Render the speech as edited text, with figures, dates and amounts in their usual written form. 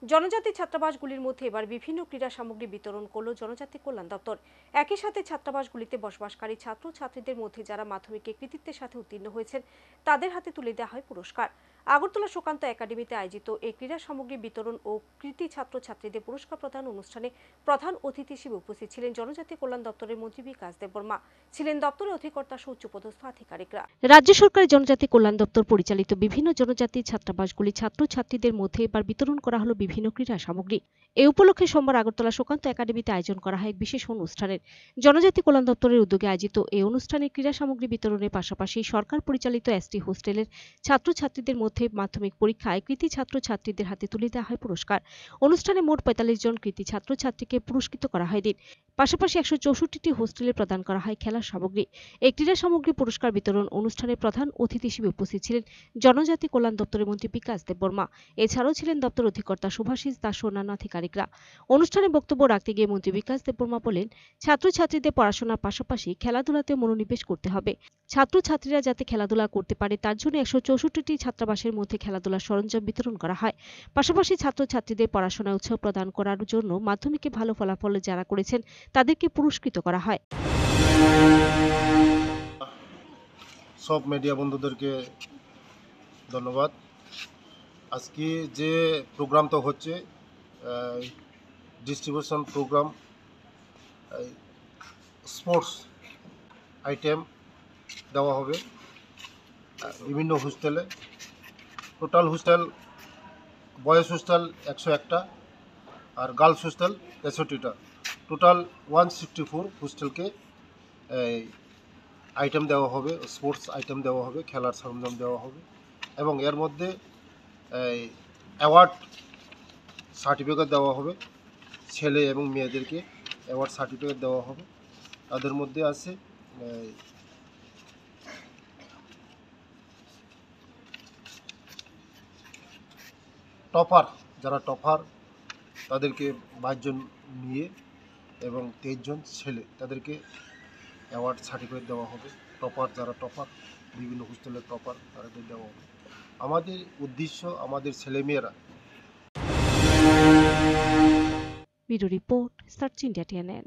জনজাতি ছাত্রাবাসগুলির মধ্যে এবার বিভিন্ন ক্রীড়া সামগ্রী বিতরণ করল জনজাতি কল্যাণ দপ্তর। একই সাথে ছাত্রাবাসগুলিতে বসবাসকারী ছাত্রছাত্রীদের মধ্যে যারা মাধ্যমিকে কৃতিত্বের সাথে উত্তীর্ণ হয়েছেন তাদের হাতে তুলে দেওয়া হয় পুরস্কার। আগরতলা সুকান্ত একাডেমিতে আয়োজিত এই ক্রীড়া সামগ্রী বিতরণ ও কৃতি ছাত্রছাত্রীদের পুরস্কার প্রদান অনুষ্ঠানে প্রধান অতিথি হিসেবে উপস্থিত ছিলেন জনজাতি কল্যাণ দপ্তরের মন্ত্রী বিকাশ দেববর্মা, ছিলেন দপ্তরের অধিকর্তা সহ উচ্চপদস্থ আধিকারিকরা। রাজ্য সরকারের জনজাতি কল্যাণ দপ্তর পরিচালিত বিভিন্ন জনজাতি ছাত্রাবাসগুলি ছাত্রছাত্রীদের মধ্যে এবার বিতরণ করা হলো বিভিন্ন ক্রীড়া সামগ্রী। এ উপলক্ষে সোমবার আগরতলা সুকান্ত একাডেমিতে আয়োজন করা হয় এক বিশেষ অনুষ্ঠানের। জনজাতি কল্যাণ দপ্তরের উদ্যোগে আয়োজিত এই অনুষ্ঠানে ক্রীড়া সামগ্রী বিতরণের পাশাপাশি সরকার পরিচালিত এসটি হোস্টেলের ছাত্রছাত্রীদের মধ্যে মাধ্যমিক পরীক্ষায় কৃতী ছাত্রছাত্রীদের হাতে তুলে দেওয়া হয় পুরস্কার। অনুষ্ঠানে মোট ৪৫ জন কৃতী ছাত্রছাত্রীকে পুরস্কৃত করা হয়। পাশাপাশি ১৬৪টি হোস্টেলে প্রদান করা হয় খেলার সামগ্রী। এই ক্রীড়া সামগ্রী পুরস্কার বিতরণ অনুষ্ঠানে প্রধান অতিথি হিসেবে উপস্থিত ছিলেন জনজাতি কল্যাণ দপ্তরের মন্ত্রী বিকাশ দেববর্মা। এছাড়াও ছিলেন দপ্তর অধিকর্তা শুভাশিস দাস ও অন্যান্য আধিকারিকরা। অনুষ্ঠানে বক্তব্য রাখতে গিয়ে মন্ত্রী বিকাশ দেববর্মা বলেন, ছাত্রছাত্রীদের পড়াশোনার পাশাপাশি খেলাধুলাতে মনোনিবেশ করতে হবে। ছাত্রছাত্রীরা যাতে খেলাধুলা করতে পারে তার জন্য ১৬৪টি ছাত্রাবাসের মধ্যে খেলাধুলার সরঞ্জাম বিতরণ করা হয়। পাশাপাশি ছাত্রছাত্রীদের পড়াশোনায় উৎসাহ প্রদান করার জন্য মাধ্যমিকে ভালো ফলাফল যারা করেছেন তাদেরকে পুরস্কৃত করা হয়। সব মিডিয়া বন্ধুদেরকে ধন্যবাদ। আজকে যে প্রোগ্রামটা হচ্ছে ডিস্ট্রিবিউশন প্রোগ্রাম, স্পোর্টস আইটেম দেওয়া হবে বিভিন্ন হোস্টেলে। টোটাল হোস্টেল, বয়েজ হোস্টেল ১০১টা আর গার্লস হোস্টেল ৬৩টা, টোটাল 164 হোস্টেলকে আইটেম দেওয়া হবে, স্পোর্টস আইটেম দেওয়া হবে, খেলার সরঞ্জাম দেওয়া হবে এবং এর মধ্যে অ্যাওয়ার্ড সার্টিফিকেট দেওয়া হবে। ছেলে এবং মেয়েদেরকে অ্যাওয়ার্ড সার্টিফিকেট দেওয়া হবে। তাদের মধ্যে আছে টপার, যারা টপার তাদেরকে 22 জন মেয়ে এবং 23 জন ছেলে, তাদেরকে অ্যাওয়ার্ড সার্টিফিকেট দেওয়া হবে। টপার, যারা টপার, বিভিন্ন হোস্টেলের টপার, তাদেরকে দেওয়া হবে। আমাদের উদ্দেশ্য আমাদের ছেলেমেয়েরা। Bureau report, search India TNN।